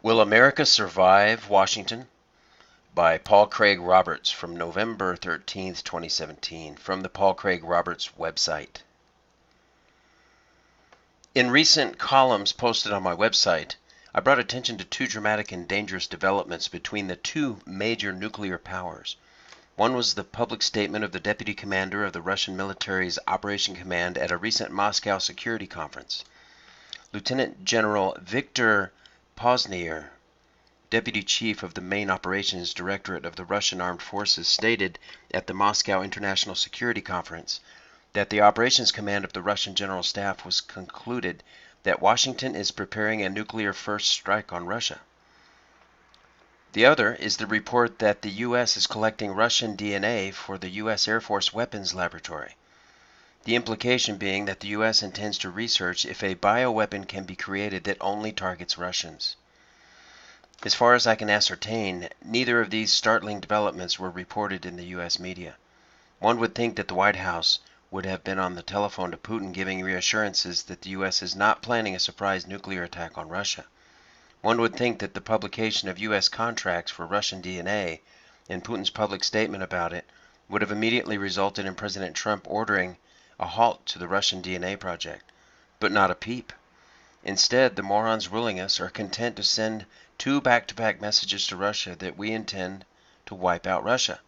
Will America Survive Washington? By Paul Craig Roberts from November 13th, 2017, from the Paul Craig Roberts website. In recent columns posted on my website, I brought attention to two dramatic and dangerous developments between the two major nuclear powers. One was the public statement of the deputy commander of the Russian military's Operation Command at a recent Moscow security conference. Lieutenant General Viktor Poznier, Deputy Chief of the Main Operations Directorate of the Russian Armed Forces, stated at the Moscow International Security Conference that the Operations Command of the Russian General Staff was concluded that Washington is preparing a nuclear first strike on Russia. The other is the report that the U.S. is collecting Russian DNA for the U.S. Air Force Weapons Laboratory. The implication being that the U.S. intends to research if a bioweapon can be created that only targets Russians. As far as I can ascertain, neither of these startling developments were reported in the U.S. media. One would think that the White House would have been on the telephone to Putin giving reassurances that the U.S. is not planning a surprise nuclear attack on Russia. One would think that the publication of U.S. contracts for Russian DNA and Putin's public statement about it would have immediately resulted in President Trump ordering a halt to the Russian DNA project. But not a peep. Instead, the morons ruling us are content to send two back-to-back messages to Russia that we intend to wipe out Russia.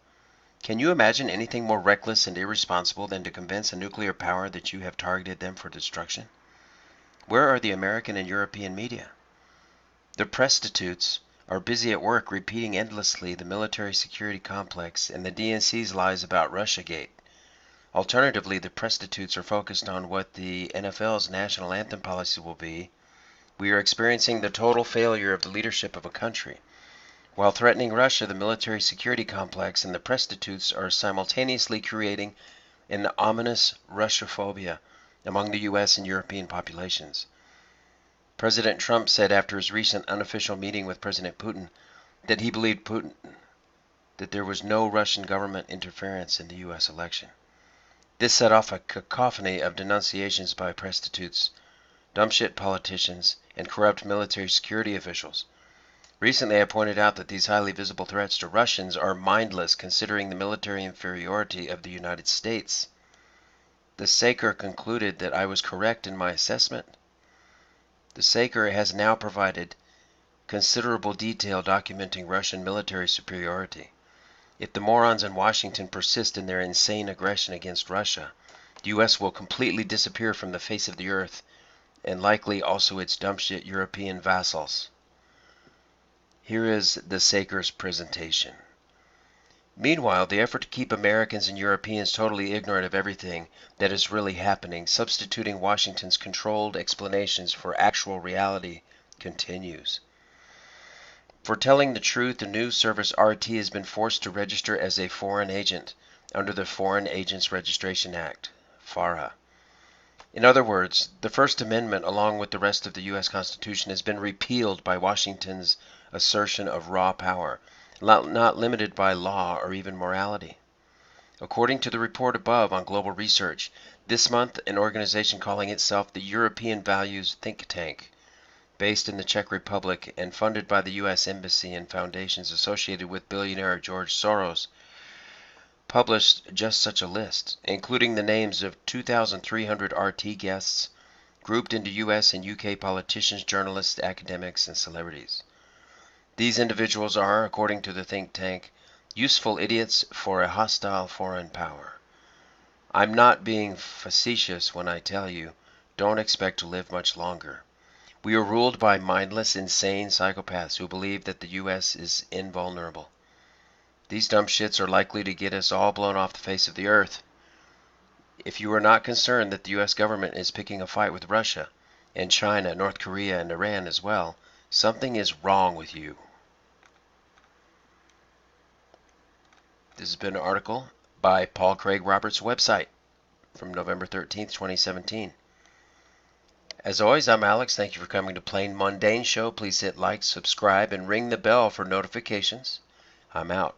Can you imagine anything more reckless and irresponsible than to convince a nuclear power that you have targeted them for destruction? Where are the American and European media? The prostitutes are busy at work repeating endlessly the military security complex and the DNC's lies about Russiagate. Alternatively, the prostitutes are focused on what the NFL's national anthem policy will be. We are experiencing the total failure of the leadership of a country. While threatening Russia, the military security complex and the prostitutes are simultaneously creating an ominous Russophobia among the U.S. and European populations. President Trump said after his recent unofficial meeting with President Putin that he believed that there was no Russian government interference in the U.S. election. This set off a cacophony of denunciations by prostitutes, dumbshit politicians, and corrupt military security officials. Recently, I pointed out that these highly visible threats to Russians are mindless considering the military inferiority of the United States. The Saker concluded that I was correct in my assessment. The Saker has now provided considerable detail documenting Russian military superiority. If the morons in Washington persist in their insane aggression against Russia, the U.S. will completely disappear from the face of the earth, and likely also its dumbshit European vassals. Here is the Saker's presentation. Meanwhile, the effort to keep Americans and Europeans totally ignorant of everything that is really happening, substituting Washington's controlled explanations for actual reality, continues. For telling the truth, the news service RT has been forced to register as a foreign agent under the Foreign Agents Registration Act, FARA. In other words, the First Amendment, along with the rest of the U.S. Constitution, has been repealed by Washington's assertion of raw power, not limited by law or even morality. According to the report above on global research, this month an organization calling itself the European Values Think Tank, based in the Czech Republic and funded by the U.S. Embassy and foundations associated with billionaire George Soros, published just such a list, including the names of 2,300 RT guests, grouped into U.S. and UK politicians, journalists, academics, and celebrities. These individuals are, according to the think tank, useful idiots for a hostile foreign power. I'm not being facetious when I tell you, don't expect to live much longer. We are ruled by mindless, insane psychopaths who believe that the U.S. is invulnerable. These dumb shits are likely to get us all blown off the face of the earth. If you are not concerned that the U.S. government is picking a fight with Russia, and China, North Korea, and Iran as well, something is wrong with you. This has been an article by Paul Craig Roberts' website from November 13th, 2017. As always, I'm Alex. Thank you for coming to Plain Mundane Show. Please hit like, subscribe, and ring the bell for notifications. I'm out.